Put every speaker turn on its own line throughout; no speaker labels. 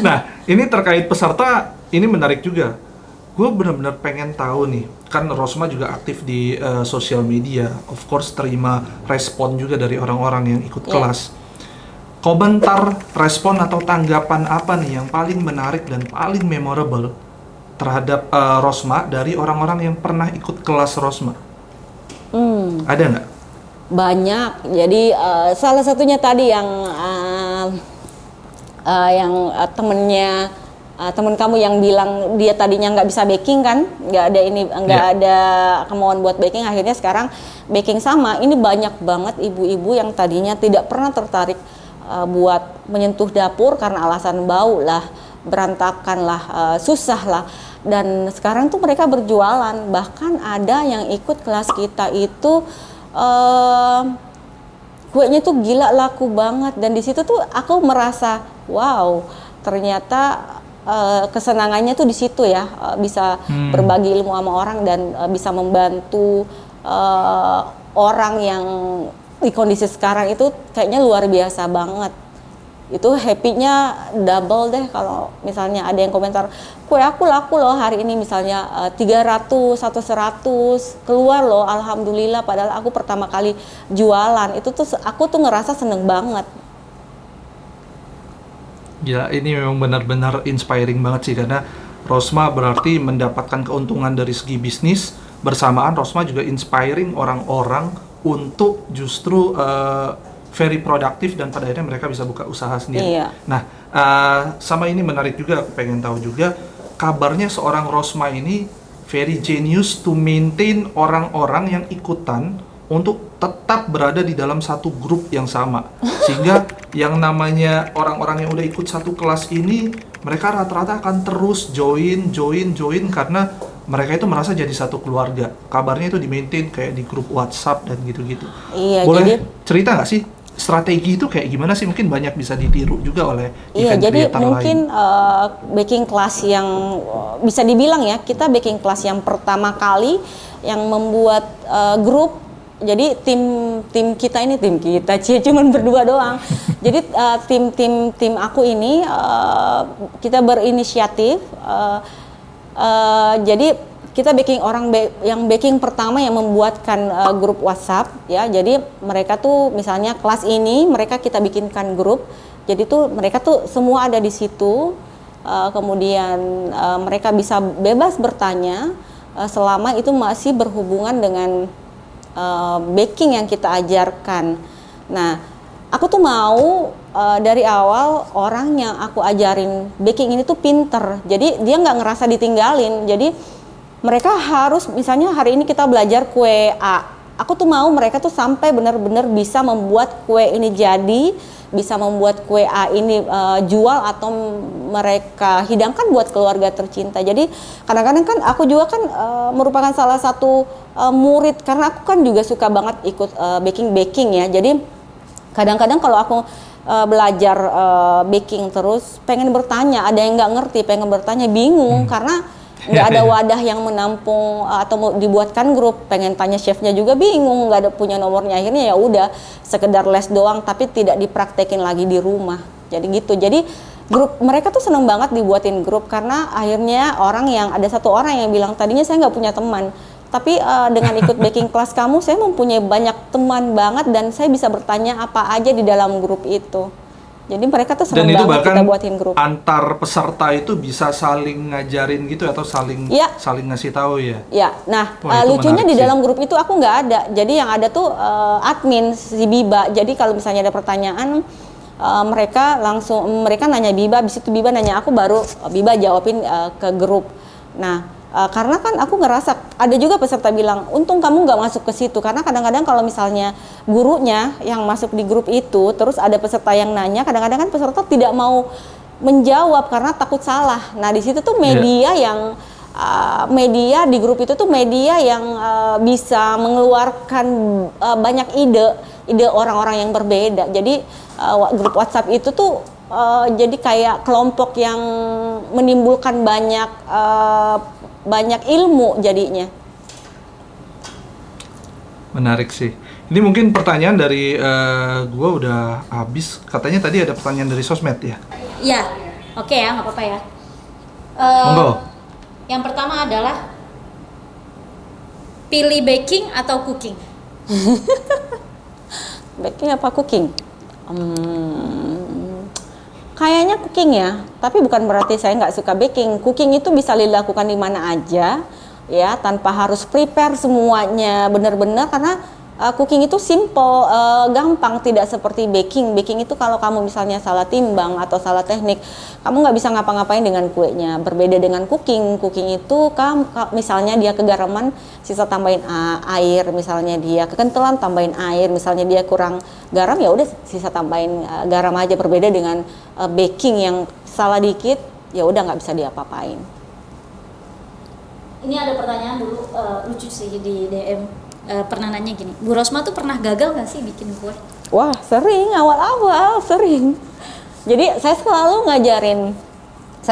Nah, ini terkait peserta, ini menarik juga. Gue benar-benar pengen tahu nih, kan Rosma juga aktif di sosial media, of course terima respon juga dari orang-orang yang ikut kelas. Komentar, respon atau tanggapan apa nih yang paling menarik dan paling memorable terhadap Rosma dari orang-orang yang pernah ikut kelas Rosma? Ada nggak?
Banyak. Jadi salah satunya tadi yang temen kamu yang bilang dia tadinya nggak bisa baking kan, nggak ada kemauan buat baking, akhirnya sekarang baking sama. Ini banyak banget ibu-ibu yang tadinya tidak pernah tertarik buat menyentuh dapur karena alasan bau lah, berantakan lah, susah lah, dan sekarang tuh mereka berjualan. Bahkan ada yang ikut kelas kita itu kuenya tuh gila laku banget, dan di situ tuh aku merasa wow, ternyata kesenangannya tuh di situ ya, bisa berbagi ilmu sama orang dan bisa membantu orang yang di kondisi sekarang itu kayaknya luar biasa banget. Itu happy-nya double deh kalau misalnya ada yang komentar, kue aku laku loh hari ini misalnya 300 atau 100 keluar loh, alhamdulillah, padahal aku pertama kali jualan. Itu tuh aku tuh ngerasa seneng banget.
Ya, ini memang benar-benar inspiring banget sih, karena Rosma berarti mendapatkan keuntungan dari segi bisnis, bersamaan Rosma juga inspiring orang-orang untuk justru very produktif dan pada akhirnya mereka bisa buka usaha sendiri.
Iya.
Nah, sama ini menarik juga, aku pengen tahu juga kabarnya seorang Rosma ini very genius to maintain orang-orang yang ikutan untuk tetap berada di dalam satu grup yang sama, sehingga yang namanya orang-orang yang udah ikut satu kelas ini, mereka rata-rata akan terus join karena mereka itu merasa jadi satu keluarga. Kabarnya itu di-maintain kayak di grup WhatsApp dan gitu-gitu.
Iya,
boleh
jadi
cerita nggak sih strategi itu kayak gimana sih? Mungkin banyak bisa ditiru juga oleh
iya,
event
jadi
creator
mungkin
lain.
baking class yang bisa dibilang ya, kita baking class yang pertama kali yang membuat grup. Jadi tim kita cuman berdua doang. Jadi tim aku ini kita berinisiatif. Jadi kita baking yang baking pertama yang membuatkan grup WhatsApp ya. Jadi mereka tuh misalnya kelas ini kita bikinkan grup. Jadi tuh mereka tuh semua ada di situ. Kemudian mereka bisa bebas bertanya selama itu masih berhubungan dengan baking yang kita ajarkan. Nah, aku tuh mau dari awal orang yang aku ajarin baking ini tuh pinter. Jadi dia nggak ngerasa ditinggalin. Jadi mereka harus, misalnya hari ini kita belajar kue A. Aku tuh mau mereka tuh sampai benar-benar bisa membuat kue ini jadi, bisa membuat kue A ini jual atau mereka hidangkan buat keluarga tercinta. Jadi kadang-kadang kan aku juga kan merupakan salah satu murid, karena aku kan juga suka banget ikut baking ya. Jadi kadang-kadang kalau aku belajar baking terus pengen bertanya, ada yang nggak ngerti pengen bertanya, bingung karena nggak ada wadah yang menampung atau dibuatkan grup. Pengen tanya chefnya juga bingung, nggak ada punya nomornya. Akhirnya ya udah sekedar les doang tapi tidak dipraktekin lagi di rumah. Jadi gitu. Jadi grup mereka tuh seneng banget dibuatin grup, karena akhirnya ada satu orang yang bilang, tadinya saya nggak punya teman, tapi dengan ikut baking class kamu saya mempunyai banyak teman banget dan saya bisa bertanya apa aja di dalam grup itu. Jadi mereka tuh senang banget kita buatin grup.
Antar peserta itu bisa saling ngajarin gitu atau saling ngasih tahu ya?
Ya, nah lucunya di dalam grup itu aku nggak ada. Jadi yang ada tuh admin si Biba. Jadi kalau misalnya ada pertanyaan mereka nanya Biba, habis itu Biba nanya aku, baru Biba jawabin ke grup. Nah karena kan aku ngerasa ada juga peserta bilang, untung kamu nggak masuk ke situ, karena kadang-kadang kalau misalnya gurunya yang masuk di grup itu terus ada peserta yang nanya, kadang-kadang kan peserta tidak mau menjawab karena takut salah. Nah di situ tuh media yang media di grup itu tuh media yang bisa mengeluarkan banyak ide orang-orang yang berbeda. Jadi grup WhatsApp itu tuh jadi kayak kelompok yang menimbulkan banyak banyak ilmu jadinya.
Menarik sih. Ini mungkin pertanyaan dari gua udah habis. Katanya tadi ada pertanyaan dari sosmed ya?
Iya, oke ya, nggak apa-apa ya.
Monggo.
Yang pertama adalah pilih baking atau cooking?
Baking apa cooking? Kayaknya cooking ya, tapi bukan berarti saya nggak suka baking. Cooking itu bisa dilakukan di mana aja, ya, tanpa harus prepare semuanya benar-benar, karena cooking itu simple, gampang, tidak seperti baking. Baking itu kalau kamu misalnya salah timbang atau salah teknik, kamu nggak bisa ngapa-ngapain dengan kuenya. Berbeda dengan cooking. Cooking itu misalnya dia kegaraman, sisa tambahin air, misalnya dia kekentalan tambahin air, misalnya dia kurang garam ya udah sisa tambahin garam aja. Berbeda dengan baking yang salah dikit ya udah nggak bisa diapa-apain.
Ini ada pertanyaan dulu lucu sih di DM. Pernah nanya gini, Bu Rosma tuh pernah gagal nggak sih bikin kue?
Wah, sering, awal-awal sering. Jadi saya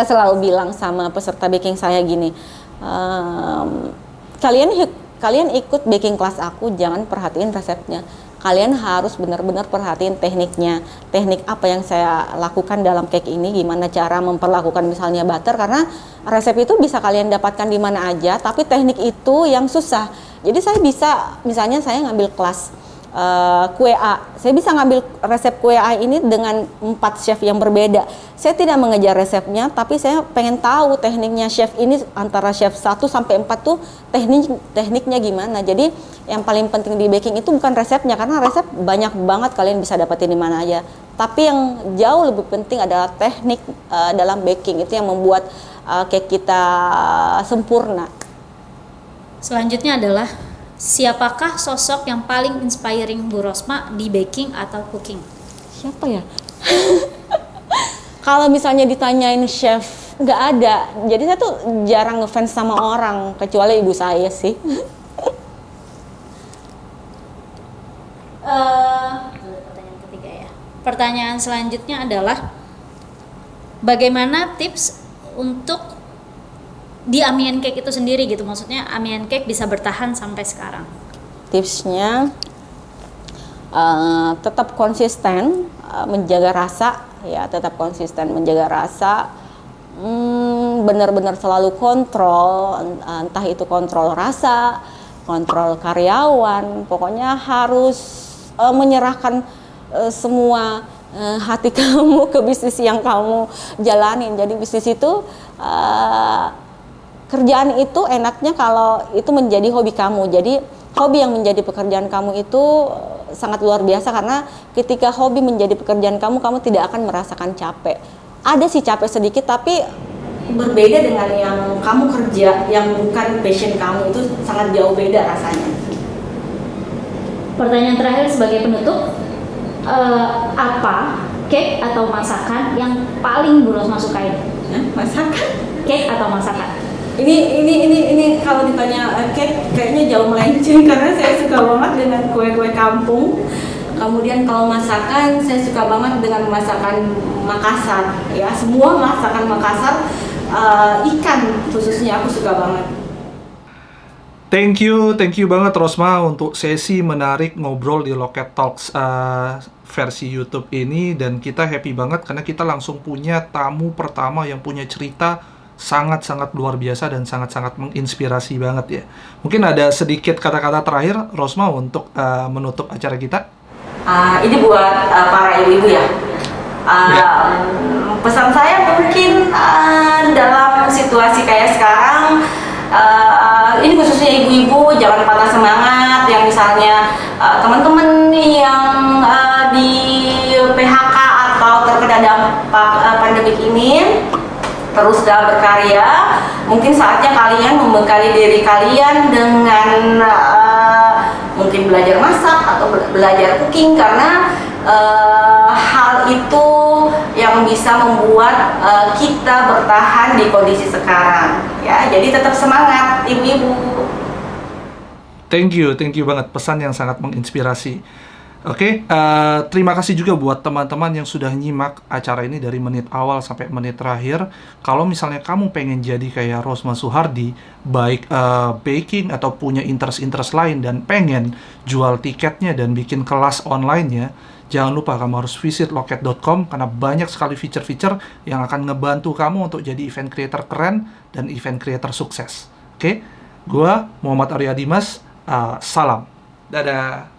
selalu bilang sama peserta baking saya gini, kalian ikut baking kelas aku, jangan perhatiin resepnya. Kalian harus benar-benar perhatiin tekniknya. Teknik apa yang saya lakukan dalam cake ini, gimana cara memperlakukan misalnya butter, karena resep itu bisa kalian dapatkan di mana aja, tapi teknik itu yang susah. Jadi saya bisa, misalnya saya ngambil kelas kue A, saya bisa ngambil resep kue A ini dengan 4 chef yang berbeda. Saya tidak mengejar resepnya, tapi saya pengen tahu tekniknya chef ini, antara chef 1 sampai 4 tuh tekniknya gimana. Jadi yang paling penting di baking itu bukan resepnya, karena resep banyak banget kalian bisa dapetin di mana aja. Tapi yang jauh lebih penting adalah teknik dalam baking, itu yang membuat cake kita sempurna.
Selanjutnya adalah siapakah sosok yang paling inspiring Bu Rosma di baking atau cooking?
Siapa ya? Kalau misalnya ditanyain chef, nggak ada. Jadi saya tuh jarang ngefans sama orang, kecuali ibu saya sih.
Pertanyaan ketiga ya. Pertanyaan selanjutnya adalah bagaimana tips untuk di Amiens Cake itu sendiri gitu, maksudnya Amiens Cake bisa bertahan sampai sekarang?
Tipsnya tetap konsisten menjaga rasa, ya, tetap konsisten menjaga rasa, benar-benar selalu kontrol, entah itu kontrol rasa, kontrol karyawan, pokoknya harus menyerahkan semua hati kamu ke bisnis yang kamu jalanin. Jadi bisnis itu kerjaan itu enaknya kalau itu menjadi hobi kamu. Jadi hobi yang menjadi pekerjaan kamu itu sangat luar biasa, karena ketika hobi menjadi pekerjaan kamu, kamu tidak akan merasakan capek. Ada sih capek sedikit, tapi berbeda dengan yang kamu kerja yang bukan passion kamu, itu sangat jauh beda rasanya.
Pertanyaan terakhir sebagai penutup, apa cake atau masakan yang paling Bu Rosma sukain?
Masakan?
Cake atau masakan?
Ini kalau ditanya cake kayaknya jauh melenceng, karena saya suka banget dengan kue-kue kampung. Kemudian kalau masakan, saya suka banget dengan masakan Makassar. Ya, semua masakan Makassar, ikan khususnya aku suka banget.
Thank you banget Rosma untuk sesi menarik ngobrol di Loket Talks versi YouTube ini, dan kita happy banget karena kita langsung punya tamu pertama yang punya cerita sangat-sangat luar biasa dan sangat-sangat menginspirasi banget ya. Mungkin ada sedikit kata-kata terakhir Rosma untuk menutup acara kita.
Ini buat para ibu-ibu ya. Pesan saya mungkin dalam situasi kayak sekarang, ini khususnya ibu-ibu, jangan patah semangat. Yang misalnya teman-teman yang di PHK atau terkena dampak pandemik ini, teruslah berkarya. Mungkin saatnya kalian membekali diri kalian dengan mungkin belajar masak atau belajar cooking, karena hal itu yang bisa membuat kita bertahan di kondisi sekarang ya. Jadi tetap semangat ibu-ibu.
Thank you banget, pesan yang sangat menginspirasi. Oke, terima kasih juga buat teman-teman yang sudah nyimak acara ini dari menit awal sampai menit terakhir. Kalau misalnya kamu pengen jadi kayak Rosma Suhardi, baik baking atau punya interest-interest lain dan pengen jual tiketnya dan bikin kelas online-nya, jangan lupa kamu harus visit loket.com karena banyak sekali feature-feature yang akan ngebantu kamu untuk jadi event creator keren dan event creator sukses. Oke, gua Muhammad Arya Dimas, salam. Dadah.